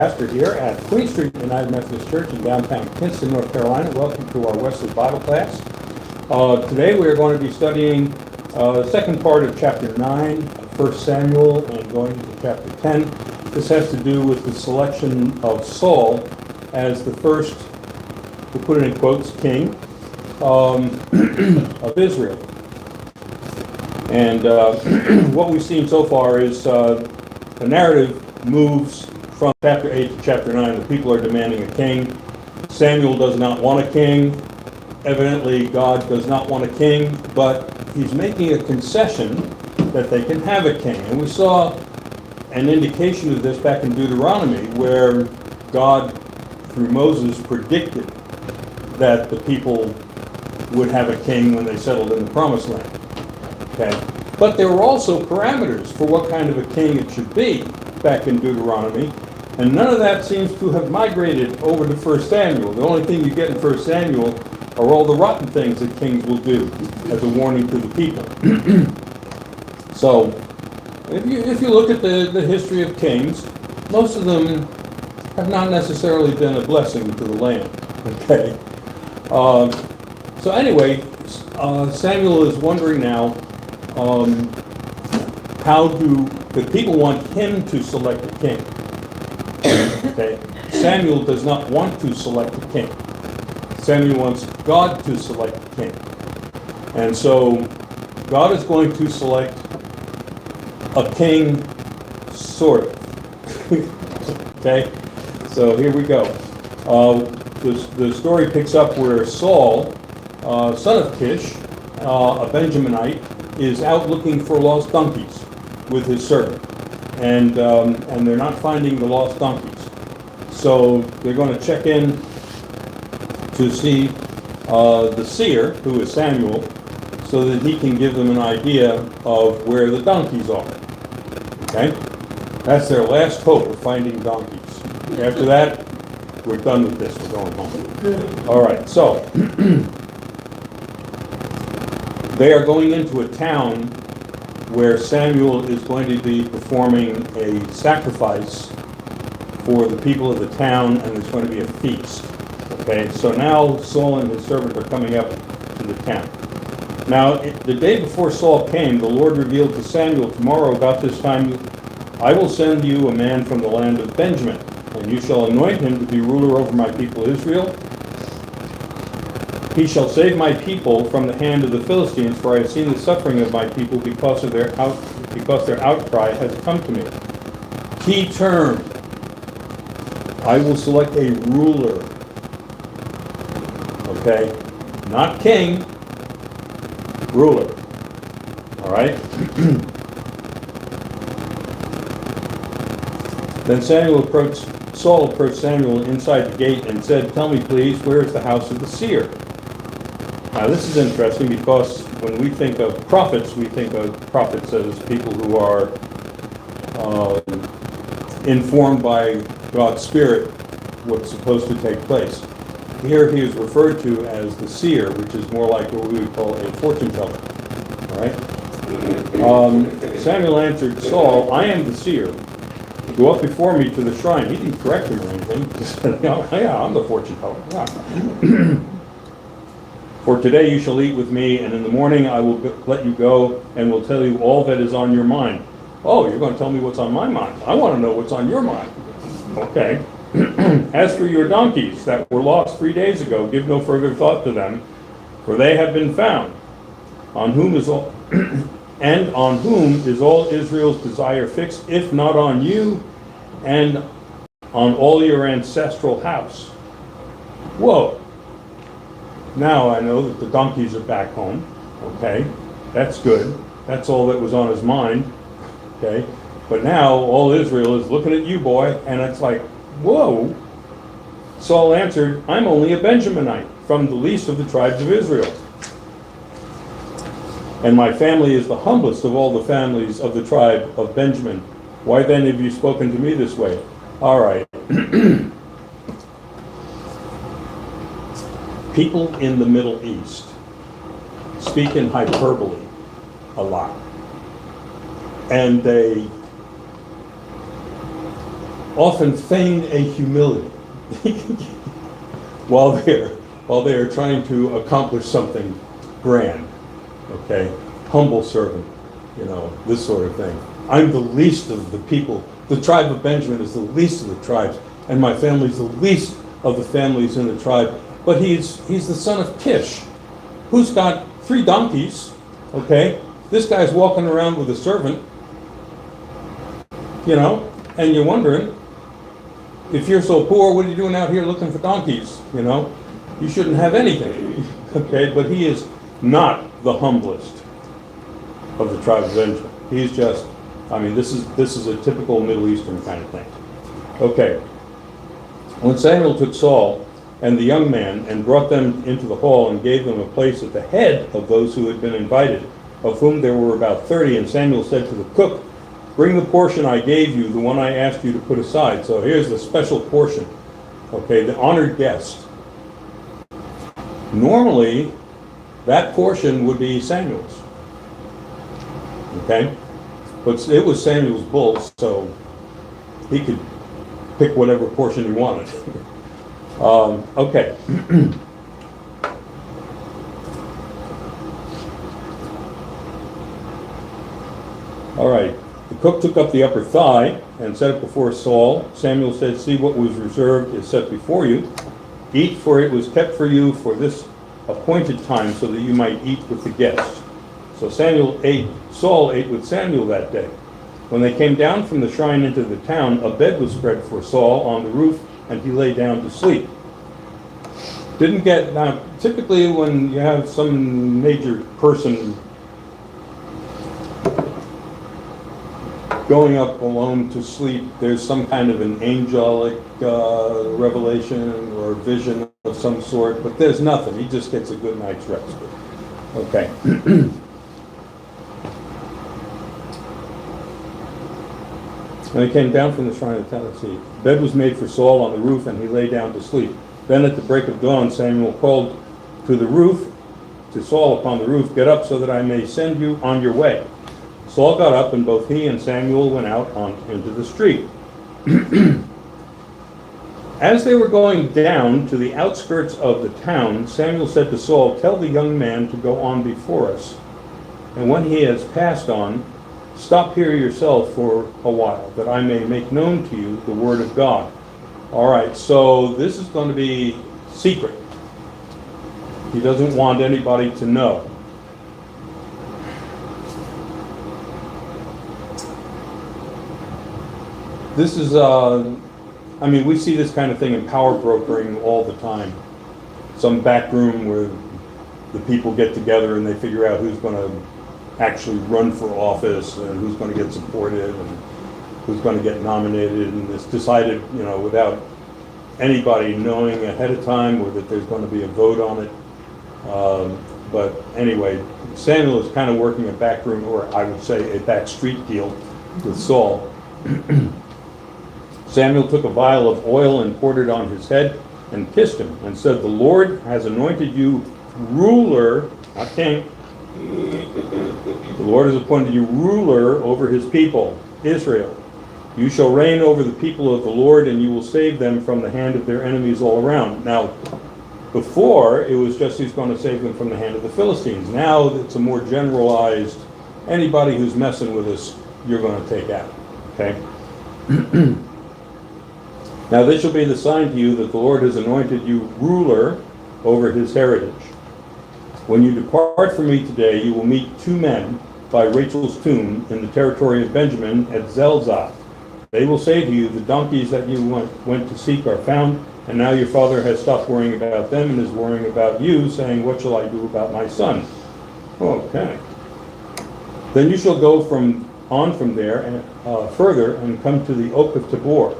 Pastor here at Queen Street United Methodist Church in downtown Kinston, North Carolina. Welcome to our Wesley Bible class. Today we are going to be studying the second part of chapter 9 of 1 Samuel and going into chapter 10. This has to do with the selection of Saul as the first, we'll put it in quotes, king of Israel. And what we've seen so far is the narrative moves from chapter 8 to chapter 9. The people are demanding a king. Samuel does not want a king. Evidently, God does not want a king, but he's making a concession that they can have a king. And we saw an indication of this back in Deuteronomy, where God, through Moses, predicted that the people would have a king when they settled in the Promised Land. Okay? But there were also parameters for what kind of a king it should be back in Deuteronomy. And none of that seems to have migrated over to 1 Samuel. The only thing you get in 1 Samuel are all the rotten things that kings will do as a warning to the people. So, if you look at the history of kings, most of them have not necessarily been a blessing to the land. Okay. So anyway, Samuel is wondering now, how do the people want him to select a king? Okay. Samuel does not want to select a king. Samuel wants God to select a king. And so God is going to select a king, sort of. Okay? So here we go. The story picks up where Saul, son of Kish, a Benjaminite, is out looking for lost donkeys with his servant. And they're not finding the lost donkeys. So they're going to check in to see the seer, who is Samuel, so that he can give them an idea of where the donkeys are. Okay? That's their last hope of finding donkeys. After that, we're done with this. We're going home. All right, so they are going into a town where Samuel is going to be performing a sacrifice for the people of the town, and there's going to be a feast. Okay, so now Saul and his servant are coming up to the town. Now, the day before Saul came, the Lord revealed to Samuel, tomorrow about this time, I will send you a man from the land of Benjamin, and you shall anoint him to be ruler over my people Israel. He shall save my people from the hand of the Philistines, for I have seen the suffering of my people because their outcry has come to me. Key term, I will select a ruler. Okay? Not king, ruler. All right? Then Saul approached Samuel inside the gate and said, tell me please, where is the house of the seer? Now this is interesting because when we think of prophets, we think of prophets as people who are informed by God's Spirit what's supposed to take place. Here he is referred to as the seer, which is more like what we would call a fortune teller. All right? Samuel answered Saul, I am the seer. Go up before me to the shrine. He didn't correct him or anything. He said, yeah, I'm the fortune teller. Yeah. For today you shall eat with me, and in the morning I will let you go and will tell you all that is on your mind. Oh, you're going to tell me what's on my mind. I want to know what's on your mind. Okay. As for your donkeys that were lost 3 days ago, give no further thought to them, for they have been found. On whom is all Israel's desire fixed, if not on you and on all your ancestral house. Whoa. Now I know that the donkeys are back home. Okay. That's good. That's all that was on his mind. Okay. But now all Israel is looking at you, boy, and it's like, whoa. Saul answered, I'm only a Benjaminite, from the least of the tribes of Israel. And my family is the humblest of all the families of the tribe of Benjamin. Why then have you spoken to me this way? All right. People in the Middle East speak in hyperbole a lot. And they often feign a humility while they are trying to accomplish something grand. Okay, humble servant, this sort of thing. I'm the least of the people. The tribe of Benjamin is the least of the tribes, and my family is the least of the families in the tribe. But he's the son of Kish, who's got 3 donkeys. Okay, this guy's walking around with a servant. And you're wondering, if you're so poor, what are you doing out here looking for donkeys? You shouldn't have anything. Okay, but he is not the humblest of the tribe of Benjamin. He's just, this is a typical Middle Eastern kind of thing. Okay. When Samuel took Saul and the young man and brought them into the hall and gave them a place at the head of those who had been invited, of whom there were about 30, and Samuel said to the cook, "Bring the portion I gave you, the one I asked you to put aside." So here's the special portion. Okay, the honored guest. Normally, that portion would be Samuel's. Okay? But it was Samuel's bull, so he could pick whatever portion he wanted. Okay. All right. The cook took up the upper thigh and set it before Saul. Samuel said, "See, what was reserved is set before you. Eat, for it was kept for you for this appointed time, so that you might eat with the guests." So Saul ate with Samuel that day. When they came down from the shrine into the town, a bed was spread for Saul on the roof, and he lay down to sleep. Now, typically when you have some major person going up alone to sleep, there's some kind of an angelic revelation or vision of some sort, but there's nothing. He just gets a good night's rest. Okay. When he came down from the shrine of the town, bed was made for Saul on the roof, and he lay down to sleep. Then at the break of dawn, Samuel called to Saul upon the roof, "Get up so that I may send you on your way." Saul got up, and both he and Samuel went out into the street. As they were going down to the outskirts of the town, Samuel said to Saul, "Tell the young man to go on before us, and when he has passed on, stop here yourself for a while, that I may make known to you the word of God." All right, so this is going to be secret. He doesn't want anybody to know. This is, we see this kind of thing in power brokering all the time. Some back room where the people get together and they figure out who's going to actually run for office and who's going to get supported and who's going to get nominated, and it's decided, without anybody knowing ahead of time or that there's going to be a vote on it. But anyway, Samuel is kind of working a back room, or I would say a back street deal with Saul. Samuel took a vial of oil and poured it on his head and kissed him and said, "The Lord has anointed you ruler," not king. "The Lord has appointed you ruler over his people, Israel. You shall reign over the people of the Lord, and you will save them from the hand of their enemies all around." Now, before, it was just he's going to save them from the hand of the Philistines. Now, it's a more generalized, anybody who's messing with us, you're going to take out. Okay? "Now this shall be the sign to you that the Lord has anointed you ruler over his heritage. When you depart from me today, you will meet 2 men by Rachel's tomb in the territory of Benjamin at Zelzah. They will say to you, 'The donkeys that you went to seek are found, and now your father has stopped worrying about them and is worrying about you, saying, what shall I do about my son?' Okay. Then you shall go on from there and further and come to the oak of Tabor.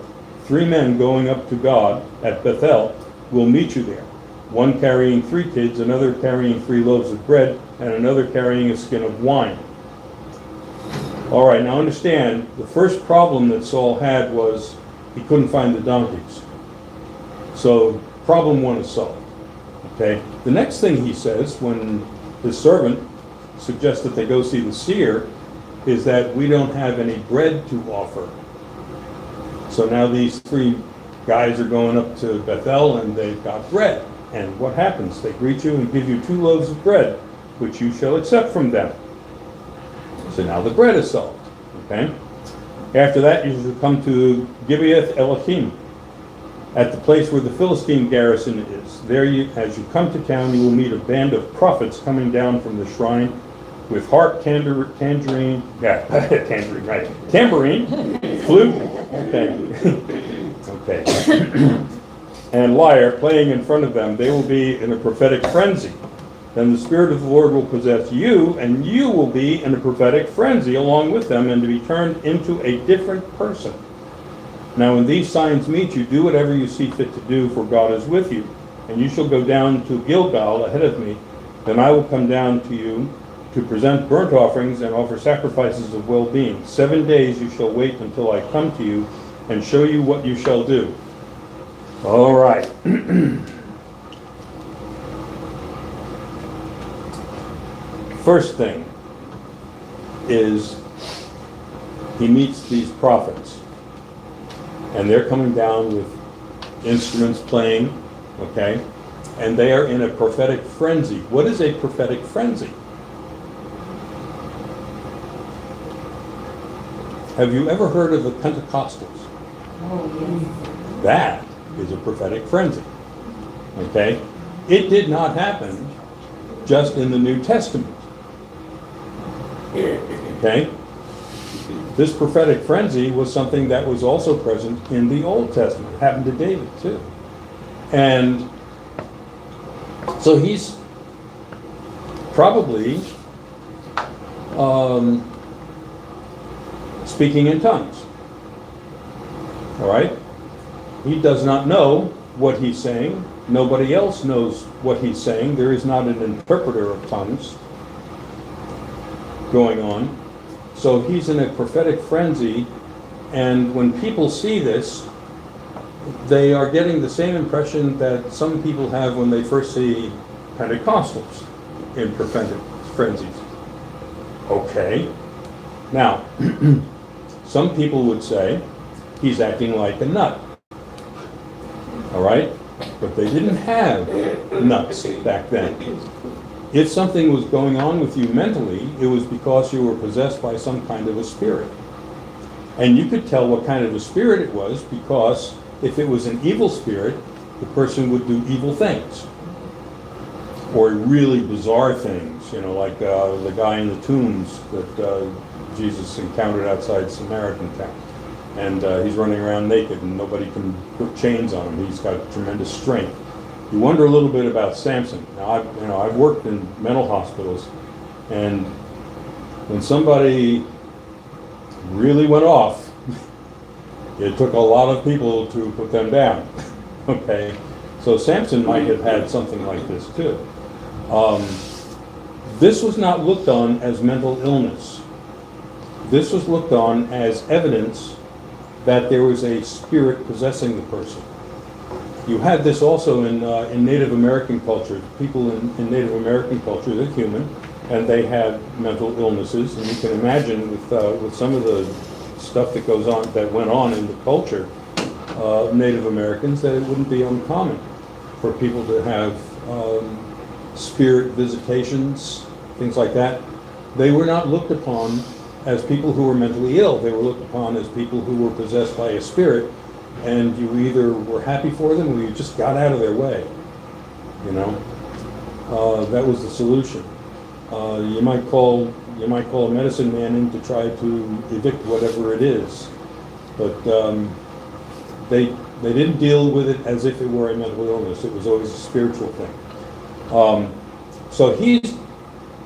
3 men going up to God at Bethel will meet you there, one carrying 3 kids, another carrying 3 loaves of bread, and another carrying a skin of wine." All right, now understand, the first problem that Saul had was he couldn't find the donkeys. So problem 1 is solved. Okay. The next thing he says when his servant suggests that they go see the seer is that we don't have any bread to offer. So now these three guys are going up to Bethel, and they've got bread. And what happens? They greet you and give you 2 loaves of bread, which you shall accept from them. So now the bread is solved. Okay? After that, you shall come to Gibeath Elohim, at the place where the Philistine garrison is. There, as you come to town, you will meet a band of prophets coming down from the shrine with harp, tambourine, flute, okay, and lyre playing in front of them. They will be in a prophetic frenzy. Then the Spirit of the Lord will possess you, and you will be in a prophetic frenzy along with them, and to be turned into a different person. Now when these signs meet you, do whatever you see fit to do, for God is with you. And you shall go down to Gilgal ahead of me. Then I will come down to you to present burnt offerings and offer sacrifices of well-being. 7 days you shall wait until I come to you and show you what you shall do. All right. First thing is he meets these prophets. And they're coming down with instruments playing, okay? And they are in a prophetic frenzy. What is a prophetic frenzy? Have you ever heard of the Pentecostals? Oh, yes. That is a prophetic frenzy, okay? It did not happen just in the New Testament, okay? This prophetic frenzy was something that was also present in the Old Testament. It happened to David too. And so he's probably speaking in tongues. All right? He does not know what he's saying. Nobody else knows what he's saying. There is not an interpreter of tongues going on. So he's in a prophetic frenzy, and when people see this, they are getting the same impression that some people have when they first see Pentecostals in prophetic frenzies. Okay. Now, some people would say he's acting like a nut. All right? But they didn't have nuts back then. If something was going on with you mentally, it was because you were possessed by some kind of a spirit. And you could tell what kind of a spirit it was, because if it was an evil spirit, the person would do evil things. Or really bizarre things, you know, like the guy in the tombs that Jesus encountered outside Samaritan town. And he's running around naked and nobody can put chains on him. He's got tremendous strength. You wonder a little bit about Samson. Now, I've worked in mental hospitals, and when somebody really went off, it took a lot of people to put them down. Okay, so Samson might have had something like this too. This was not looked on as mental illness. This was looked on as evidence that there was a spirit possessing the person. You had this also in Native American culture. People in Native American culture, they're human, and they had mental illnesses. And you can imagine with some of the stuff that went on in the culture of Native Americans, that it wouldn't be uncommon for people to have spirit visitations, things like that. They were not looked upon as people who were mentally ill. They were looked upon as people who were possessed by a spirit. And you either were happy for them or you just got out of their way, you know. That was the solution. You might call a medicine man in to try to evict whatever it is, but they didn't deal with it as if it were a mental illness. It was always a spiritual thing. So he's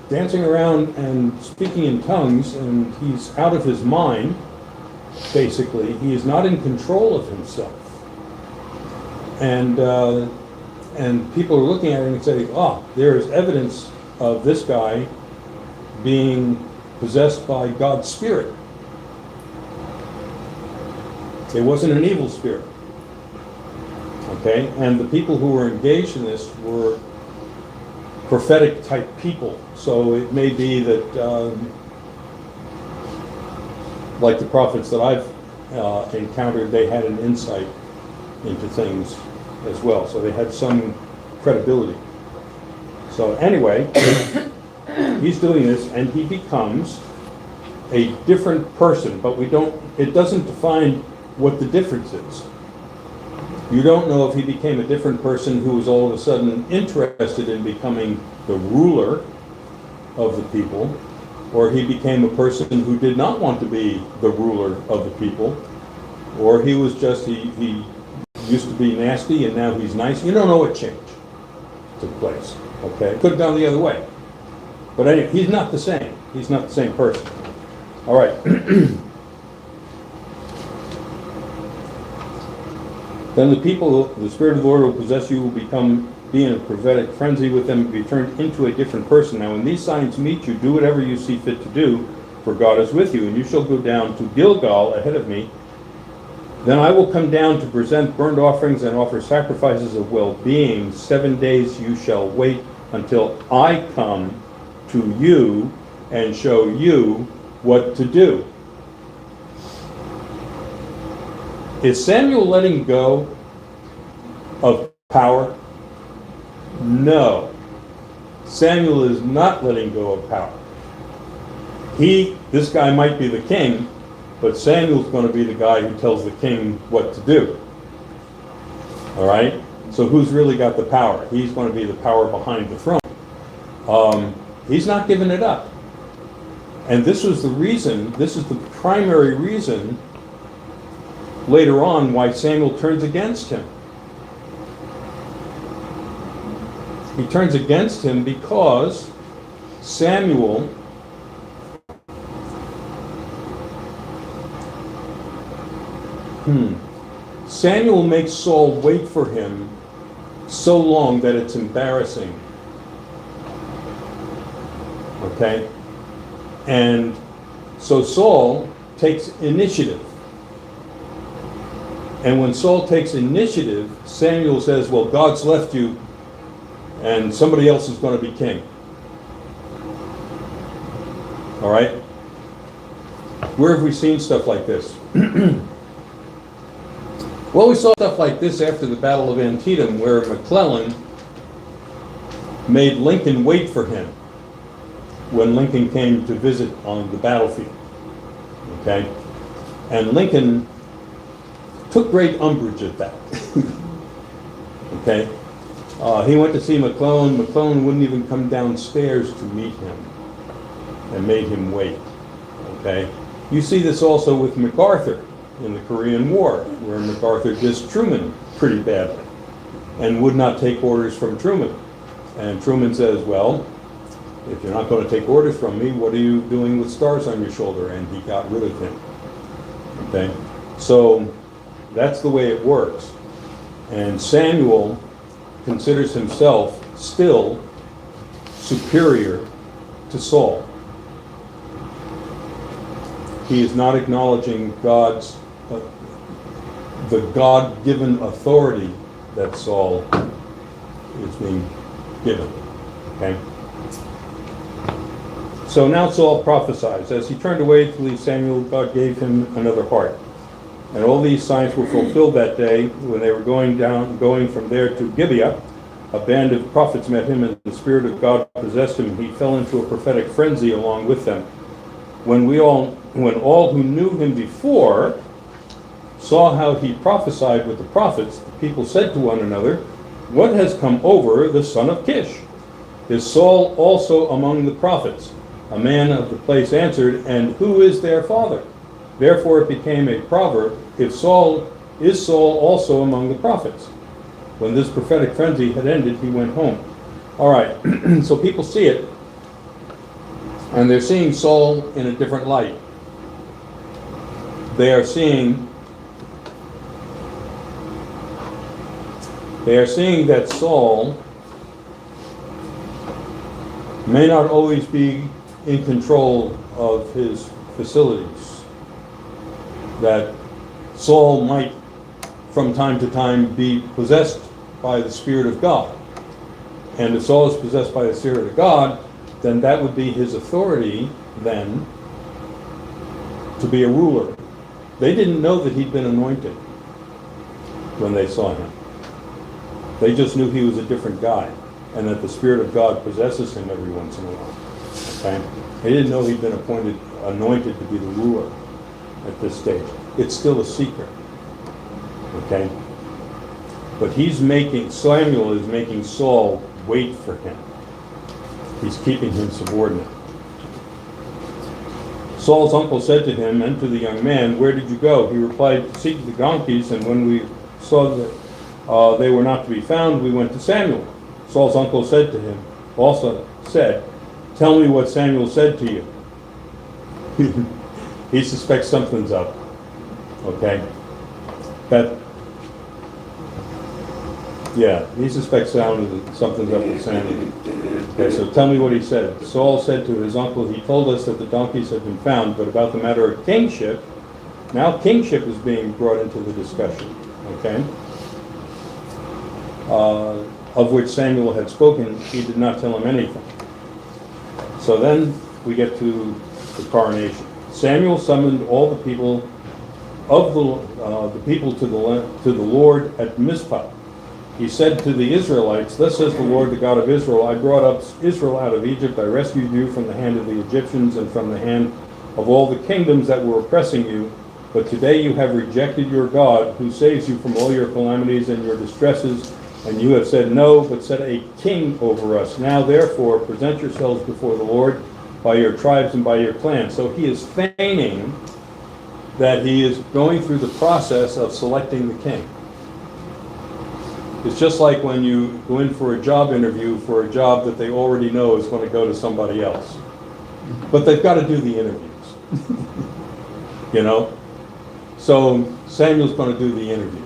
dancing around and speaking in tongues, and he's out of his mind. Basically, he is not in control of himself, and people are looking at him and saying, there is evidence of this guy being possessed by God's spirit. It wasn't an evil spirit. Okay, and the people who were engaged in this were prophetic type people. So it may be that like the prophets that I've encountered, they had an insight into things as well. So they had some credibility. So anyway, he's doing this, and he becomes a different person, but it doesn't define what the difference is. You don't know if he became a different person who was all of a sudden interested in becoming the ruler of the people, or he became a person who did not want to be the ruler of the people, or he was just, he used to be nasty and now he's nice. You don't know what change took place, okay? Could have gone the other way. But anyway, he's not the same. He's not the same person. All right. Then the people, the Spirit of the Lord will possess you, will be in a prophetic frenzy with them, be turned into a different person. Now when these signs meet you, do whatever you see fit to do, for God is with you. And you shall go down to Gilgal ahead of me. Then I will come down to present burnt offerings and offer sacrifices of well-being. 7 days you shall wait until I come to you and show you what to do. Is Samuel letting go of power? No. Samuel is not letting go of power. This guy might be the king, but Samuel's going to be the guy who tells the king what to do. All right? So who's really got the power? He's going to be the power behind the throne. He's not giving it up. And this is the primary reason later on why Samuel turns against him. He turns against him because Samuel makes Saul wait for him so long that it's embarrassing. Okay? And so Saul takes initiative. And when Saul takes initiative, Samuel says, well, God's left you, and somebody else is going to be king. All right? Where have we seen stuff like this? Well, we saw stuff like this after the Battle of Antietam, where McClellan made Lincoln wait for him when Lincoln came to visit on the battlefield. Okay? And Lincoln took great umbrage at that. Okay? He went to see McClellan. McClellan wouldn't even come downstairs to meet him and made him wait. Okay? You see this also with MacArthur in the Korean War, where MacArthur dissed Truman pretty badly and would not take orders from Truman. And Truman says, well, if you're not going to take orders from me, what are you doing with stars on your shoulder? And he got rid of him. Okay? So that's the way it works. And Samuel considers himself still superior to Saul. He is not acknowledging the God-given authority that Saul is being given. Okay? So now Saul prophesies. As he turned away to leave Samuel, God gave him another heart. And all these signs were fulfilled that day when they were going from there to Gibeah. A band of prophets met him, and the Spirit of God possessed him. He fell into a prophetic frenzy along with them. When all who knew him before saw how he prophesied with the prophets, the people said to one another, what has come over the son of Kish? Is Saul also among the prophets? A man of the place answered, and who is their father? Therefore it became a proverb, is Saul also among the prophets? When this prophetic frenzy had ended, he went home. All right, so people see it, and they're seeing Saul in a different light. They are seeing that Saul may not always be in control of his facilities. That Saul might, from time to time, be possessed by the Spirit of God. And if Saul is possessed by the Spirit of God, then that would be his authority then to be a ruler. They didn't know that he'd been anointed when they saw him. They just knew he was a different guy, and that the Spirit of God possesses him every once in a while. Okay? They didn't know he'd been anointed to be the ruler at this stage. It's still a secret. Okay? But Samuel is making Saul wait for him. He's keeping him subordinate. Saul's uncle said to him and to the young man, "Where did you go?" He replied, "To seek the donkeys, and when we saw that they were not to be found, we went to Samuel." Saul's uncle said to him, "Tell me what Samuel said to you." He suspects something's up. Okay? He suspects something's up with Samuel. Okay, so tell me what he said. Saul said to his uncle, "He told us that the donkeys had been found, but about the matter of kingship," now kingship is being brought into the discussion, okay? Of which Samuel had spoken, he did not tell him anything. So then we get to the coronation. Samuel summoned all the people to the Lord at Mizpah. He said to the Israelites, "Thus says the Lord, the God of Israel, I brought up Israel out of Egypt. I rescued you from the hand of the Egyptians and from the hand of all the kingdoms that were oppressing you. But today you have rejected your God, who saves you from all your calamities and your distresses. And you have said, 'No, but set a king over us.' Now therefore present yourselves before the Lord by your tribes and by your clans." So he is feigning that he is going through the process of selecting the king. It's just like when you go in for a job interview for a job that they already know is going to go to somebody else. But they've got to do the interviews. You know? So Samuel's going to do the interviews.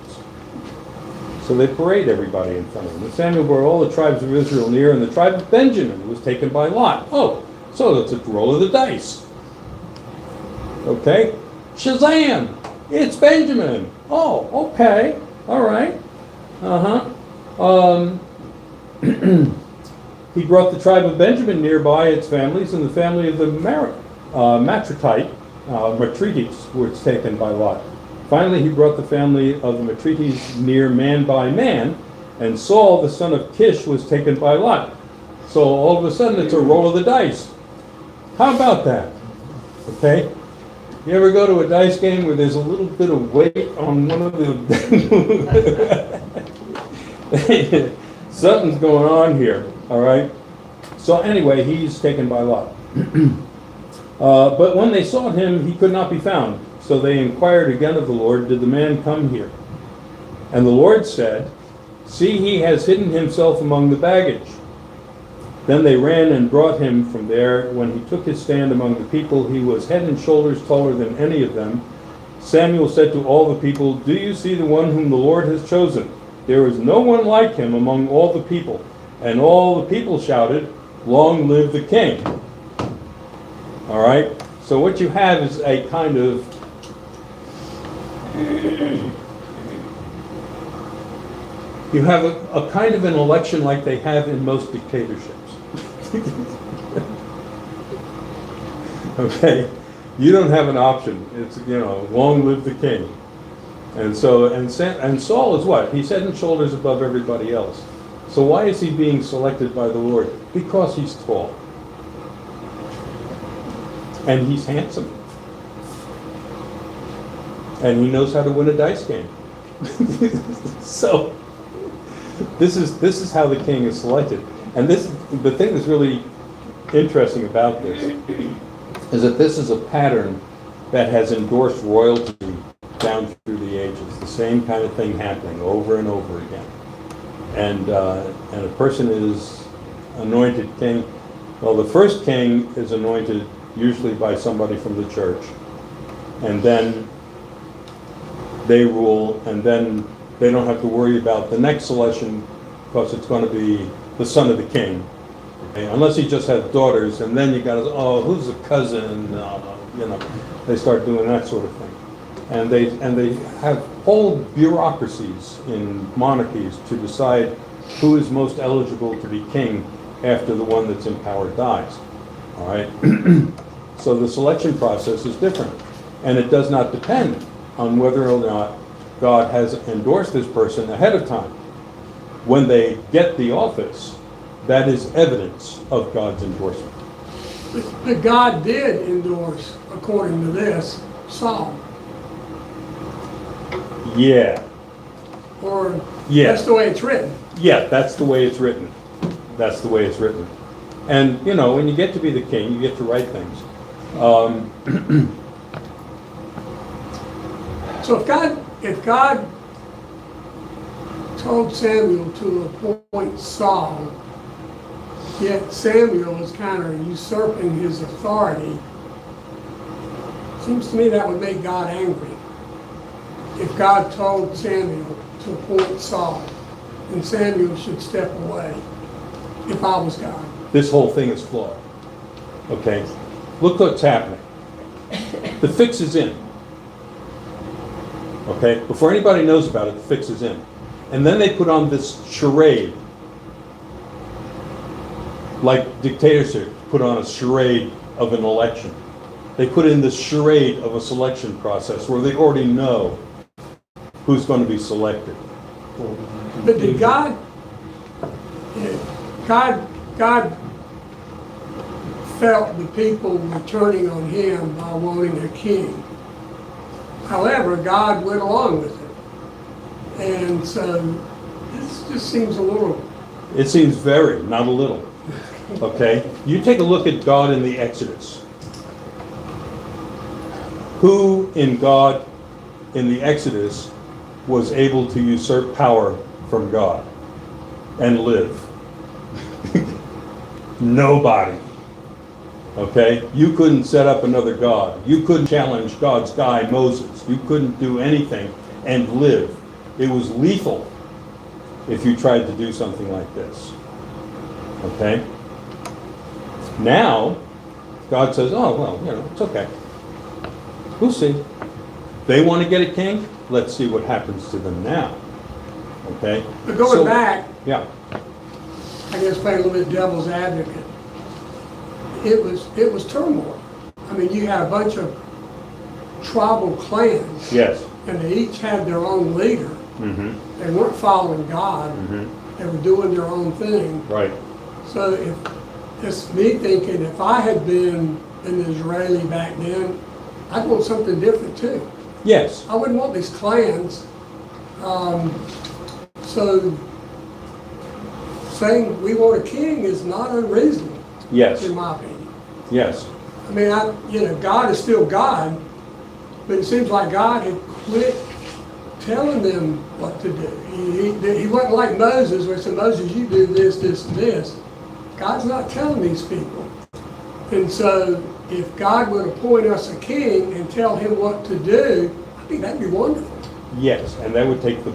So they parade everybody in front of him. And Samuel brought all the tribes of Israel near, and the tribe of Benjamin was taken by lot. Oh, so it's a roll of the dice. Okay? Shazam! It's Benjamin! Oh, okay. All right. He brought the tribe of Benjamin nearby, its families, and the family of the Matrites were taken by lot. Finally, he brought the family of the Matrites near man by man, and Saul, the son of Kish, was taken by lot. So all of a sudden, it's a roll of the dice. How about that? Okay? You ever go to a dice game where there's a little bit of weight on one of the... Something's going on here, all right? So anyway, he's taken by lot. But when they sought him, he could not be found. So they inquired again of the Lord, "Did the man come here?" And the Lord said, "See, he has hidden himself among the baggage." Then they ran and brought him from there. When he took his stand among the people, he was head and shoulders taller than any of them. Samuel said to all the people, "Do you see the one whom the Lord has chosen? There is no one like him among all the people." And all the people shouted, "Long live the king." All right? So what you have is a kind of you have a kind of an election like they have in most dictatorships. Okay? You don't have an option. It's, long live the king. And so, and Saul is what? He's head and shoulders above everybody else. So why is he being selected by the Lord? Because he's tall. And he's handsome. And he knows how to win a dice game. So, this is how the king is selected. And the thing that's really interesting about this is that this is a pattern that has endorsed royalty down through the ages. The same kind of thing happening over and over again. And a person is anointed king. Well, the first king is anointed usually by somebody from the church. And then they rule, and then they don't have to worry about the next selection because it's going to be the son of the king. Okay? Unless he just has daughters, and then you got to, who's a cousin? They start doing that sort of thing. And they have whole bureaucracies in monarchies to decide who is most eligible to be king after the one that's in power dies. All right? So the selection process is different. And it does not depend on whether or not God has endorsed this person ahead of time. When they get the office, that is evidence of God's endorsement. But God did endorse, according to this, Saul. Yeah. Or Yeah. that's the way it's written. Yeah, that's the way it's written. That's the way it's written. And, you know, when you get to be the king, you get to write things. So if God told Samuel to appoint Saul, yet Samuel is kind of usurping his authority, seems to me that would make God angry. If God told Samuel to appoint Saul, then Samuel should step away, if I was God. This whole thing is flawed. Okay? Look what's happening. The fix is in. Okay? Before anybody knows about it, the fix is in. And then they put on this charade. Like dictatorship put on a charade of an election. They put in this charade of a selection process where they already know who's going to be selected. But did God felt the people were turning on him by wanting a king. However, God went along with it. And so this just seems a little... It seems very, not a little. Okay? You take a look at God in the Exodus. Who in God in the Exodus was able to usurp power from God and live? Nobody. Okay? You couldn't set up another God. You couldn't challenge God's guy, Moses. You couldn't do anything and live. It was lethal if you tried to do something like this. Okay? Now, God says, oh, well, you know, it's okay. We'll see. They want to get a king? Let's see what happens to them now. Okay? But going back, yeah. I guess playing a little bit devil's advocate, it was turmoil. I mean, you had a bunch of tribal clans. Yes. And they each had their own leader. Mm-hmm. They weren't following God. Mm-hmm. They were doing their own thing. Right. So if it's me thinking, if I had been an Israeli back then, I'd want something different too. Yes. I wouldn't want these clans. So saying we want a king is not unreasonable. Yes. In my opinion. Yes. I mean, God is still God, but it seems like God had quit telling them what to do. He wasn't like Moses, where he said, Moses, you do this, this, and this. God's not telling these people. And so if God would appoint us a king and tell him what to do, I think that'd be wonderful. Yes, and that would take the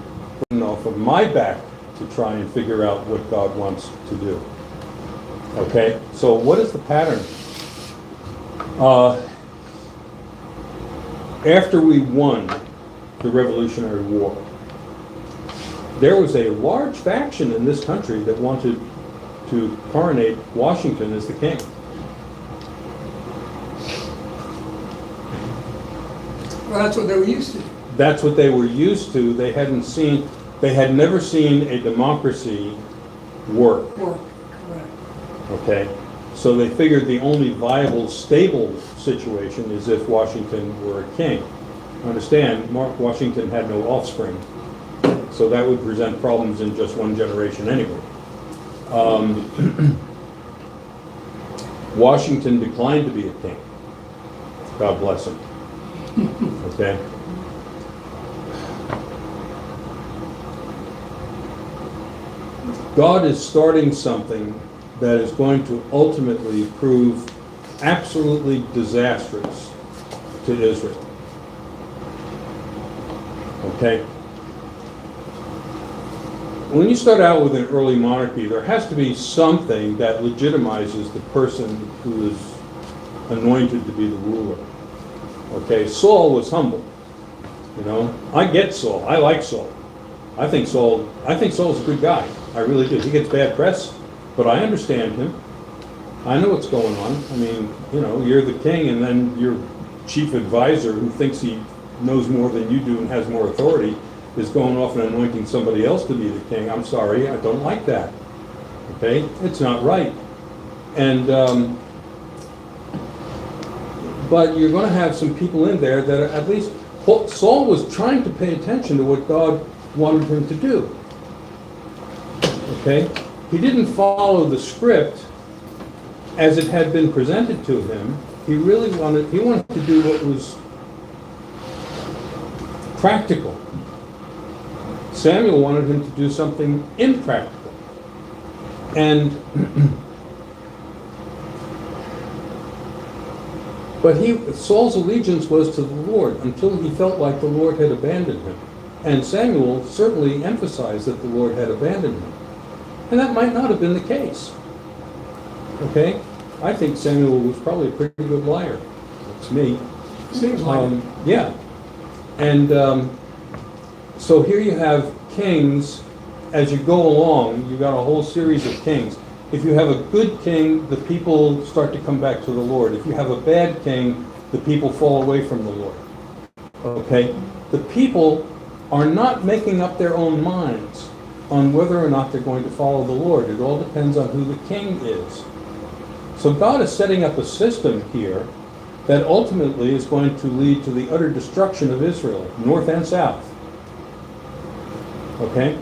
burden off of my back to try and figure out what God wants to do. Okay, so what is the pattern? After we won the Revolutionary War, there was a large faction in this country that wanted to coronate Washington as the king. Well, that's what they were used to. That's what they were used to. They had never seen a democracy work. Correct. Okay? So they figured the only viable, stable situation is if Washington were a king. Understand, Washington had no offspring, so that would present problems in just one generation anyway. Washington declined to be a king. God bless him. Okay? God is starting something that is going to ultimately prove absolutely disastrous to Israel. Okay? When you start out with an early monarchy, there has to be something that legitimizes the person who is anointed to be the ruler. Okay? Saul was humble. You know? I get Saul. I like Saul. I think Saul's a good guy. I really do. He gets bad press, but I understand him. I know what's going on. I mean, you know, you're the king and then your chief advisor who thinks he knows more than you do and has more authority is going off and anointing somebody else to be the king. I'm sorry, I don't like that. Okay? It's not right. And, but you're going to have some people in there that at least, Saul was trying to pay attention to what God wanted him to do. Okay? He didn't follow the script as it had been presented to him. He wanted to do what was practical. Samuel wanted him to do something impractical. And but Saul's allegiance was to the Lord until he felt like the Lord had abandoned him. And Samuel certainly emphasized that the Lord had abandoned him. And that might not have been the case. Okay? I think Samuel was probably a pretty good liar. That's me. Seems like it. Yeah. And so here you have kings. As you go along, you've got a whole series of kings. If you have a good king, the people start to come back to the Lord. If you have a bad king, the people fall away from the Lord. Okay? The people are not making up their own minds on whether or not they're going to follow the Lord. It all depends on who the king is. So God is setting up a system here that ultimately is going to lead to the utter destruction of Israel, north and south. Okay?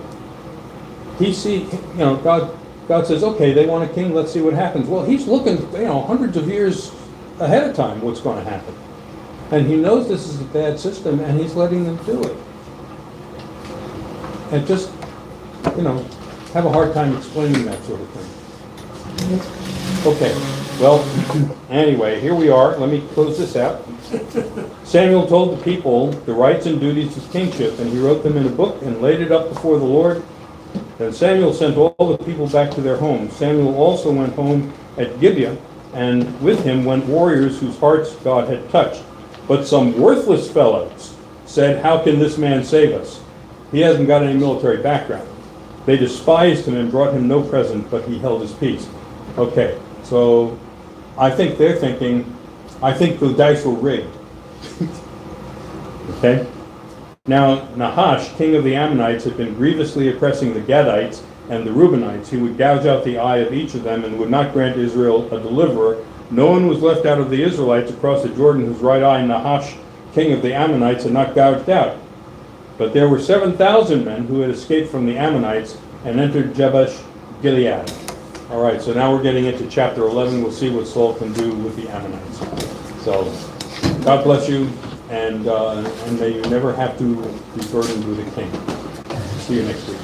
God says, okay, they want a king, let's see what happens. Well, he's looking, hundreds of years ahead of time what's going to happen. And he knows this is a bad system, and he's letting them do it. And just, have a hard time explaining that sort of thing. Okay, well, anyway, here we are. Let me close this out. Samuel told the people the rights and duties of kingship, and he wrote them in a book and laid it up before the Lord. Then Samuel sent all the people back to their homes. Samuel also went home at Gibeah, and with him went warriors whose hearts God had touched. But some worthless fellows said, "How can this man save us? He hasn't got any military background." They despised him and brought him no present, but he held his peace. Okay, so I think they're thinking, I think the dice were rigged. Okay? Now, Nahash, king of the Ammonites, had been grievously oppressing the Gadites and the Reubenites. He would gouge out the eye of each of them and would not grant Israel a deliverer. No one was left out of the Israelites across the Jordan whose right eye Nahash, king of the Ammonites, had not gouged out. But there were 7,000 men who had escaped from the Ammonites and entered Jabesh Gilead. All right, so now we're getting into chapter 11. We'll see what Saul can do with the Ammonites. So, God bless you, and may you never have to be burdened with a king. See you next week.